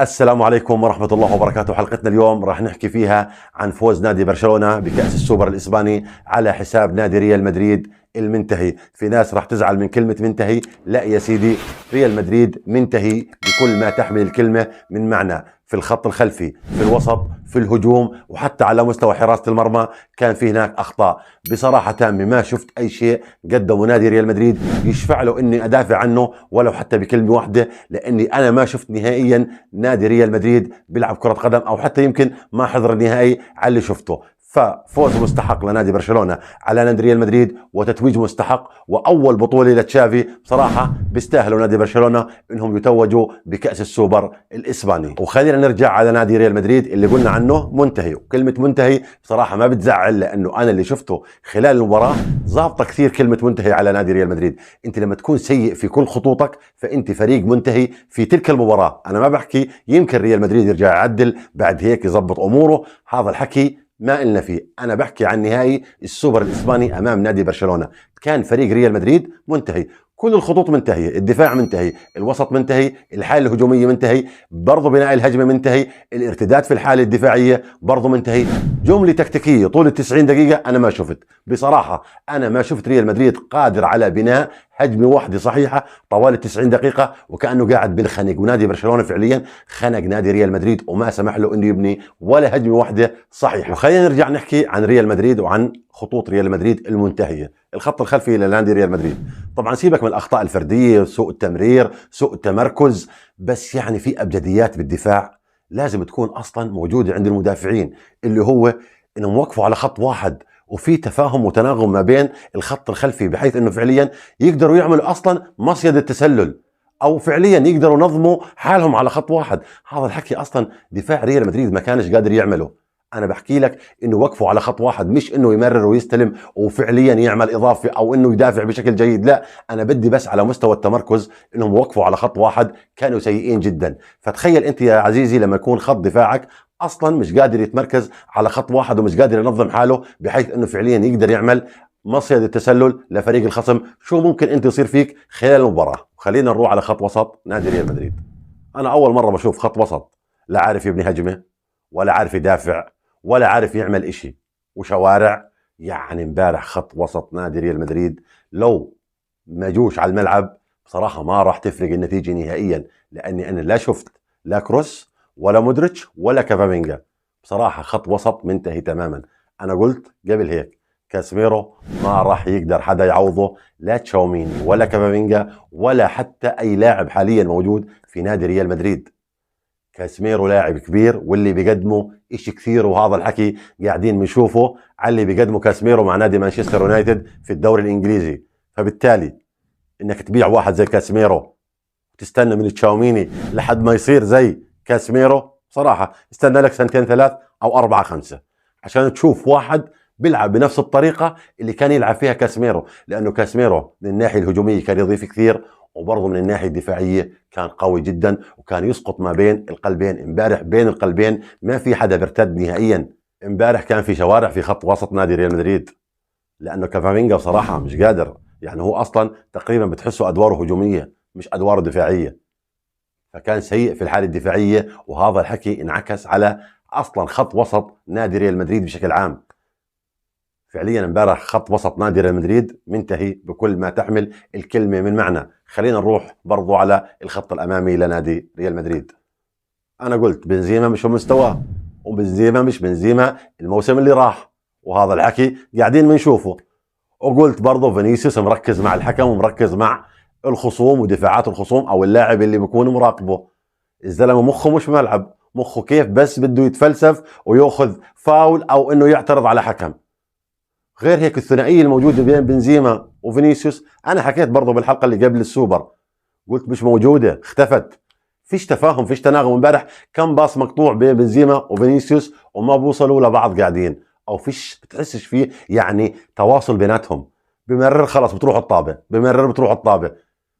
السلام عليكم ورحمة الله وبركاته. حلقتنا اليوم راح نحكي فيها عن فوز نادي برشلونة بكأس السوبر الإسباني على حساب نادي ريال مدريد المنتهي. في ناس راح تزعل من كلمة منتهي، لا يا سيدي، ريال مدريد منتهي بكل ما تحمل الكلمة من معنى. في الخط الخلفي، في الوسط، في الهجوم، وحتى على مستوى حراسة المرمى كان في هناك أخطاء. بصراحة تامة ما شفت أي شيء قدمه نادي ريال مدريد يشفع له إني أدافع عنه ولو حتى بكلمة واحدة، لأني أنا ما شفت نهائيا نادي ريال مدريد بيلعب كرة قدم، أو حتى يمكن ما حضر النهائي على اللي شفته. ففوز مستحق لنادي برشلونة على نادي ريال مدريد، وتتويج مستحق، وأول بطولة لتشافي. بصراحة بيستاهلوا نادي برشلونة إنهم يتوجوا بكأس السوبر الإسباني. وخلينا نرجع على نادي ريال مدريد اللي قلنا عنه منتهي. وكلمة منتهي بصراحة ما بتزعل، لأنه أنا اللي شفته خلال المباراة ضابطة كثير كلمة منتهي على نادي ريال مدريد. أنت لما تكون سيء في كل خطوطك فأنت فريق منتهي في تلك المباراة. أنا ما بحكي يمكن ريال مدريد يرجع يعدل بعد هيك يضبط أموره، هذا الحكي ما قلنا فيه. أنا بحكي عن نهائي السوبر الإسباني أمام نادي برشلونة. كان فريق ريال مدريد منتهي، كل الخطوط منتهية، الدفاع منتهي، الوسط منتهي، الحالة الهجومية منتهي، برضو بناء الهجمة منتهي، الارتداد في الحالة الدفاعية برضو منتهي. جملة تكتيكية طول 90 دقيقة أنا ما شفت. بصراحة أنا ما شفت ريال مدريد قادر على بناء هجمة واحدة صحيحة طوال 90 دقيقة، وكأنه قاعد بالخنق. ونادي برشلونة فعليا خنق نادي ريال مدريد وما سمح له إنه يبني ولا هجمة واحدة صحيحة. وخلينا نرجع نحكي عن ريال مدريد وعن خطوط ريال مدريد المنتهية. الخط الخلفي لنادي ريال مدريد، طبعا سيبك من الأخطاء الفردية، سوء التمرير، سوء التمركز، بس يعني في أبجديات بالدفاع لازم تكون أصلا موجودة عند المدافعين، اللي هو إنهم وقفوا على خط واحد وفي تفاهم وتناغم ما بين الخط الخلفي، بحيث إنه فعليا يقدروا يعملوا أصلا مصيدة التسلل، أو فعليا يقدروا ينظموا حالهم على خط واحد. هذا الحكي أصلا دفاع ريال مدريد ما كانش قادر يعمله. انا بحكي لك انه وقفوا على خط واحد، مش انه يمرر ويستلم وفعليا يعمل اضافه او انه يدافع بشكل جيد، لا، انا بدي بس على مستوى التمركز انهم وقفوا على خط واحد. كانوا سيئين جدا. فتخيل انت يا عزيزي لما يكون خط دفاعك اصلا مش قادر يتمركز على خط واحد ومش قادر ينظم حاله بحيث انه فعليا يقدر يعمل مصيدة التسلل لفريق الخصم، شو ممكن انت يصير فيك خلال المباراه. خلينا نروح على خط وسط نادي ريال مدريد. انا اول مره بشوف خط وسط لا عارف يبني هجمه، ولا عارف يدافع، ولا عارف يعمل اشي، وشوارع. يعني امبارح خط وسط نادي ريال مدريد لو ما جوش على الملعب بصراحة ما راح تفرق النتيجة نهائيا، لاني انا لا شفت لا كروس ولا مودريتش ولا كافامينجا. بصراحة خط وسط منتهي تماما. انا قلت قبل هيك كاسميرو ما راح يقدر حدا يعوضه، لا تشاوميني ولا كافامينجا ولا حتى اي لاعب حاليا موجود في نادي ريال مدريد. كاسميرو لاعب كبير واللي بيقدمه إشي كثير، وهذا الحكي قاعدين بنشوفه على اللي بيقدمه كاسميرو مع نادي مانشستر يونايتد في الدوري الإنجليزي. فبالتالي إنك تبيع واحد زي كاسميرو وتستنى من تشاوميني لحد ما يصير زي كاسميرو، صراحة استنى لك سنتين ثلاث أو أربعة خمسة عشان تشوف واحد بيلعب بنفس الطريقة اللي كان يلعب فيها كاسميرو. لأنه كاسميرو من الناحية الهجومية كان يضيف كثير، وبرضه من الناحية الدفاعية كان قوي جدا، وكان يسقط ما بين القلبين. امبارح بين القلبين ما في حدا بيرتد نهائيا. امبارح كان في شوارع في خط وسط نادي ريال مدريد، لأنه كافامينجا بصراحة مش قادر. يعني هو أصلا تقريبا بتحسه أدواره هجومية مش أدواره دفاعية، فكان سيء في الحالة الدفاعية. وهذا الحكي انعكس على أصلا خط وسط نادي ريال مدريد بشكل عام. فعليا امبارح خط وسط نادي ريال مدريد منتهي بكل ما تحمل الكلمة من معنى. خلينا نروح برضو على الخط الأمامي لنادي ريال مدريد. أنا قلت بنزيما مش بمستواه، وبنزيما مش بنزيما الموسم اللي راح، وهذا الحكي قاعدين بنشوفه. وقلت برضو فينيسيوس مركز مع الحكم ومركز مع الخصوم ودفاعات الخصوم أو اللاعب اللي بيكون مراقبه. الزلمة مخه مش ملعب، مخه كيف بس بده يتفلسف ويأخذ فاول أو إنه يعترض على حكم. غير هيك الثنائيه الموجوده بين بنزيما وفينيسيوس، انا حكيت برضه بالحلقه اللي قبل السوبر قلت مش موجوده، اختفت. فيش تفاهم، فيش تناغم. امبارح كم باص مقطوع بين بنزيما وفينيسيوس وما بوصلوا لبعض قاعدين، او فيش بتحسش فيه يعني تواصل بيناتهم. بمرر خلص بتروح الطابه، بمرر بتروح الطابه.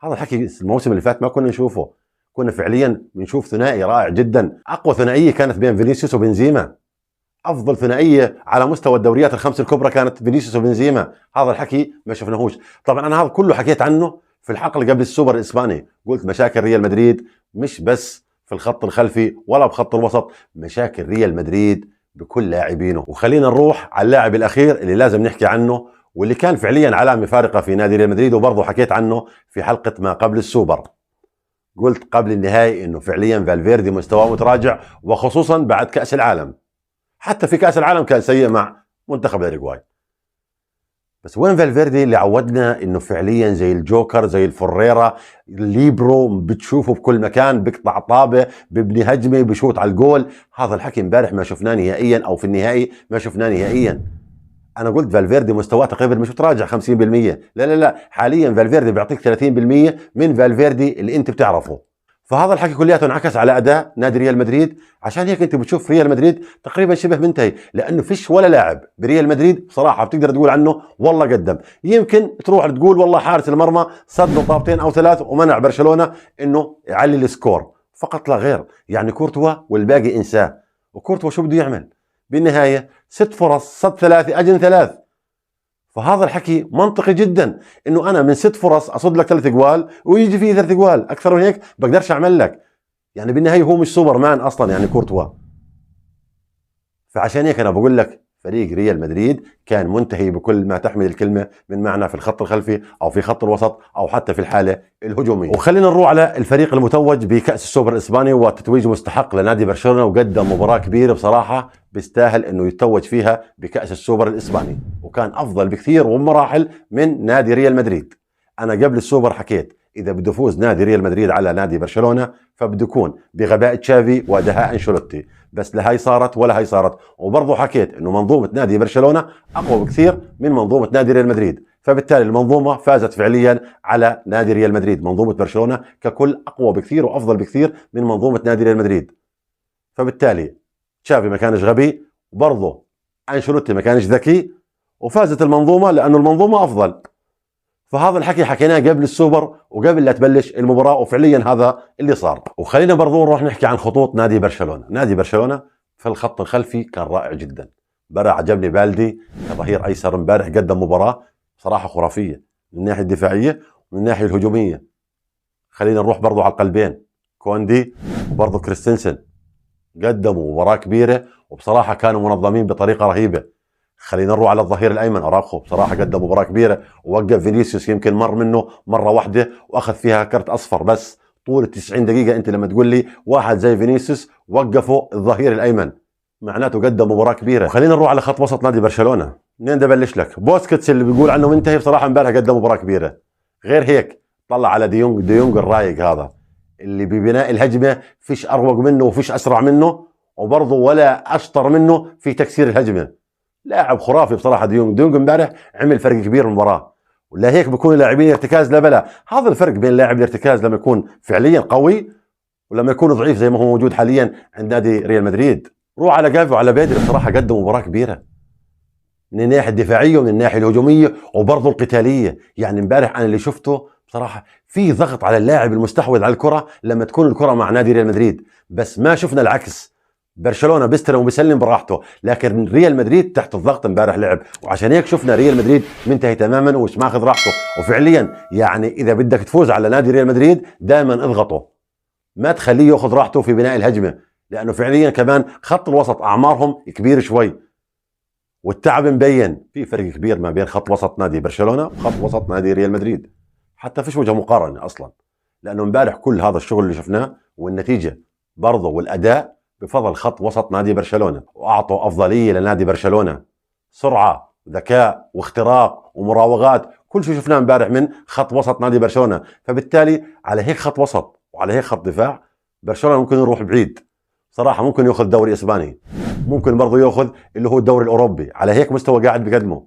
هذا الحكي الموسم اللي فات ما كنا نشوفه. كنا فعليا بنشوف ثنائي رائع جدا. اقوى ثنائيه كانت بين فينيسيوس وبنزيما. افضل ثنائيه على مستوى الدوريات الخمس الكبرى كانت فينيسيوس وبنزيما. هذا الحكي ما شفناهوش. طبعا انا هذا كله حكيت عنه في الحلقه اللي قبل السوبر الاسباني. قلت مشاكل ريال مدريد مش بس في الخط الخلفي ولا بخط الوسط، مشاكل ريال مدريد بكل لاعبينه. وخلينا نروح على اللاعب الاخير اللي لازم نحكي عنه، واللي كان فعليا علامه فارقه في نادي ريال مدريد، وبرضه حكيت عنه في حلقه ما قبل السوبر. قلت قبل النهائي انه فعليا فالفيردي مستواه متراجع، وخصوصا بعد كاس العالم. حتى في كاس العالم كان سيء مع منتخب الاوروغواي. بس وين فالفيردي اللي عودنا انه فعليا زي الجوكر، زي الفريرا، الليبرو، بتشوفه بكل مكان، بيقطع طابه، بيبني هجمه، بشوط على الجول. هذا الحكي امبارح ما شفناه نهائيا، او في النهائي ما شفناه نهائيا. انا قلت فالفيردي مستواه تقريبا مش متراجع 50%، لا، حاليا فالفيردي بيعطيك 30% من فالفيردي اللي انت بتعرفه. فهذا الحكي كلياته انعكس على اداء نادي ريال مدريد. عشان هيك انت بتشوف ريال مدريد تقريبا شبه منتهي، لانه فيش ولا لاعب بريال مدريد بصراحه بتقدر تقول عنه والله قدم. يمكن تروح تقول والله حارس المرمى صد له طابتين او ثلاث ومنع برشلونه انه يعلي السكور فقط لا غير. يعني كورتوا والباقي انساه. وكورتوا شو بده يعمل بالنهايه؟ 6 فرص صد 3 اجن 3. فهذا الحكي منطقي جدا، انه انا من 6 فرص اصد لك 3 جوال ويجي فيه 3 جوال، اكثر من هيك بقدرش اعمل لك. يعني بالنهايه هو مش سوبر مان اصلا يعني كورتوا. فعشان هيك انا بقول لك فريق ريال مدريد كان منتهي بكل ما تحمل الكلمه من معنى في الخط الخلفي او في خط الوسط او حتى في الحاله الهجوميه. وخلينا نروح على الفريق المتوج بكاس السوبر الاسباني، وتتويج مستحق لنادي برشلونه، وقدم مباراه كبيره بصراحه بيستاهل انه يتوج فيها بكاس السوبر الاسباني، وكان افضل بكثير ومراحل من نادي ريال مدريد. انا قبل السوبر حكيت اذا بده يفوز نادي ريال مدريد على نادي برشلونه فبده يكون بغباء تشافي ودهاء انشيلوتي، بس لا هي صارت ولا هي صارت. وبرضه حكيت انه منظومه نادي برشلونه اقوى بكثير من منظومه نادي ريال مدريد، فبالتالي المنظومه فازت فعليا على نادي ريال مدريد. منظومه برشلونه ككل اقوى بكثير وافضل بكثير من منظومه نادي ريال مدريد. فبالتالي تشافي ما كانش غبي، وبرضه انشيلوتي ما كانش ذكي، وفازت المنظومه لانه المنظومه افضل. فهذا الحكي حكيناه قبل السوبر وقبل لا تبلش المباراة، وفعليا هذا اللي صار. وخلينا برضو نروح نحكي عن خطوط نادي برشلونة. نادي برشلونة في الخط الخلفي كان رائع جدا. امبارح عجبني بالدي كظهير ايسر، امبارح قدم مباراة صراحة خرافية من الناحية الدفاعية ومن الناحية الهجومية. خلينا نروح برضو على القلبين، كوندي وبرضو كريستنسن، قدموا مباراة كبيرة وبصراحة كانوا منظمين بطريقة رهيبة. خلينا نروح على الظهير الايمن، اراخو بصراحه قدم مباراه كبيره، ووقف فينيسيوس يمكن مر منه مره واحده واخذ فيها كرت اصفر. بس طول 90 دقيقه انت لما تقول لي واحد زي فينيسيوس وقفوا الظهير الايمن، معناته قدم مباراه كبيره. وخلينا نروح على خط وسط نادي برشلونه. منين بدي ابلش لك؟ بوسكيتس اللي بيقول عنه منتهي بصراحه امبارح قدم مباراه كبيره. غير هيك طلع على ديونج الرايق هذا اللي ببناء الهجمه فيش اروق منه وفيش اسرع منه، وبرضه ولا اشطر منه في تكسير الهجمه. لاعب خرافي بصراحه ديونج امبارح عمل فرق كبير بالمباراه. ولا هيك بكون لاعبين الارتكاز لا بلا. هذا الفرق بين لاعب الارتكاز لما يكون فعليا قوي ولما يكون ضعيف زي ما هو موجود حاليا عند نادي ريال مدريد. روح على جافي وعلى بيدري، بصراحه قدموا مباراه كبيره من الناحيه الدفاعيه ومن الناحيه الهجوميه وبرضه القتاليه. يعني امبارح انا اللي شفته بصراحه في ضغط على اللاعب المستحوذ على الكره لما تكون الكره مع نادي ريال مدريد، بس ما شفنا العكس. برشلونه بيستلم وبيسلم براحته، لكن ريال مدريد تحت الضغط امبارح لعب، وعشان هيك شفنا ريال مدريد منتهي تماما ومش ماخذ راحته. وفعليا يعني اذا بدك تفوز على نادي ريال مدريد دائما اضغطه، ما تخليه ياخذ راحته في بناء الهجمه، لانه فعليا كمان خط الوسط اعمارهم كبير شوي والتعب مبين. في فرق كبير ما بين خط وسط نادي برشلونه وخط وسط نادي ريال مدريد، حتى فيش وجه مقارنه اصلا. لانه امبارح كل هذا الشغل اللي شفناه والنتيجه برضه والاداء بفضل خط وسط نادي برشلونه، واعطوا افضليه لنادي برشلونه. سرعه، ذكاء، واختراق ومراوغات، كل شيء شفناه امبارح من خط وسط نادي برشلونه. فبالتالي على هيك خط وسط وعلى هيك خط دفاع برشلونه ممكن يروح بعيد صراحه. ممكن ياخذ دوري اسباني، ممكن برضه ياخذ اللي هو الدوري الاوروبي. على هيك مستوى قاعد بقدمه.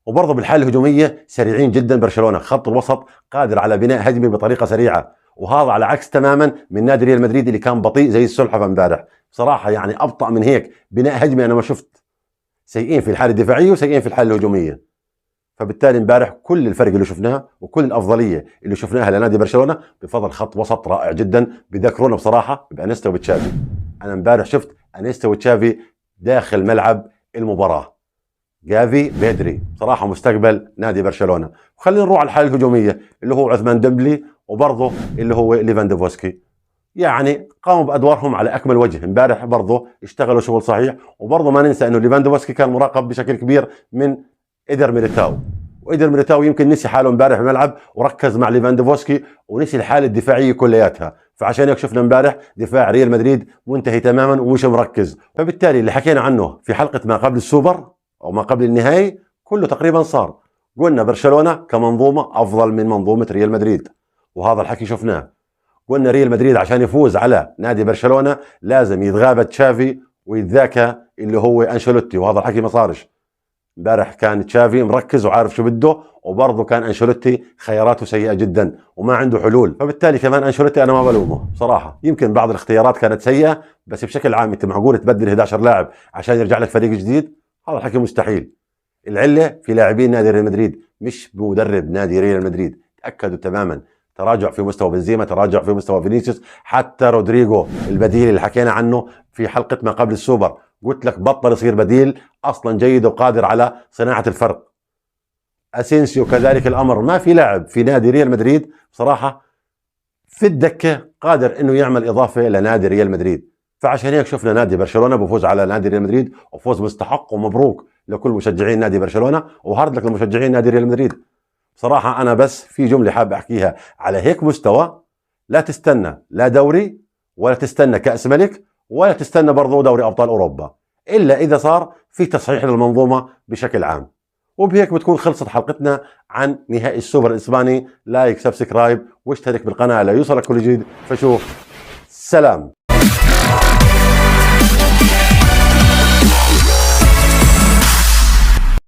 وبرضه بالحاله الهجوميه سريعين جدا برشلونه، خط الوسط قادر على بناء هجمه بطريقه سريعه، وهذا على عكس تماما من نادي ريال مدريد اللي كان بطيء زي السلحفاه امبارح. بصراحه يعني ابطا من هيك بناء هجمه انا ما شفت. سيئين في الحاله الدفاعيه وسيئين في الحاله الهجوميه. فبالتالي امبارح كل الفرق اللي شفناه وكل الافضليه اللي شفناها لنادي برشلونه بفضل خط وسط رائع جدا. بذكرونا بصراحه بانيستا وتشافي. انا امبارح شفت انيستا وتشافي داخل ملعب المباراه. جافي، بيدري، صراحه مستقبل نادي برشلونه. وخلينا نروح على الحاله الهجوميه اللي هو عثمان ديمبلي وبرضه اللي هو ليفاندوفسكي. يعني قاموا بادوارهم على اكمل وجه. امبارح برضه اشتغلوا شغل صحيح. وبرضه ما ننسى انه ليفاندوفسكي كان مراقب بشكل كبير من إيدر ميليتاو، وإيدر ميليتاو يمكن نسي حاله امبارح بالملعب وركز مع ليفاندوفسكي ونسي الحاله الدفاعيه كلياتها. فعشان هيك شفنا امبارح دفاع ريال مدريد منتهي تماما ومش مركز. فبالتالي اللي حكينا عنه في حلقه ما قبل السوبر او ما قبل النهائي كله تقريبا صار. قلنا برشلونه كمنظومه افضل من منظومه ريال مدريد، وهذا الحكي شفناه. قلنا ريال مدريد عشان يفوز على نادي برشلونه لازم يتغابى تشافي ويتذاكى اللي هو انشيلوتي، وهذا الحكي ما صارش. امبارح كان تشافي مركز وعارف شو بده، وبرضه كان انشيلوتي خياراته سيئه جدا وما عنده حلول. فبالتالي كمان انشيلوتي انا ما بلومه بصراحه. يمكن بعض الاختيارات كانت سيئه، بس بشكل عام انت معقول تبدل 11 لاعب عشان يرجع لك فريق جديد؟ هذا الحكي مستحيل. العله في لاعبين نادي ريال مدريد مش بمدرب نادي ريال مدريد. تاكدوا تماما. تراجع في مستوى بنزيما، تراجع في مستوى فينيسيوس، حتى رودريجو البديل اللي حكينا عنه في حلقه ما قبل السوبر قلت لك بطل يصير بديل، اصلا جيد وقادر على صناعه الفرق. اسينسيو كذلك الامر. ما في لاعب في نادي ريال مدريد بصراحه في الدكه قادر انه يعمل اضافه لنادي ريال مدريد. فعشان هيك شفنا نادي برشلونه بفوز على نادي ريال مدريد، وفوز مستحق ومبروك لكل مشجعين نادي برشلونه، وهارد لك لمشجعين نادي ريال مدريد. بصراحه انا بس في جمله حاب احكيها، على هيك مستوى لا تستنى لا دوري ولا تستنى كاس ملك ولا تستنى برضه دوري ابطال اوروبا، الا اذا صار في تصحيح للمنظومه بشكل عام. وبهيك بتكون خلصت حلقتنا عن نهائي السوبر الاسباني. لايك سبسكرايب واشترك بالقناه ليوصلك كل جديد. فشوف، سلام.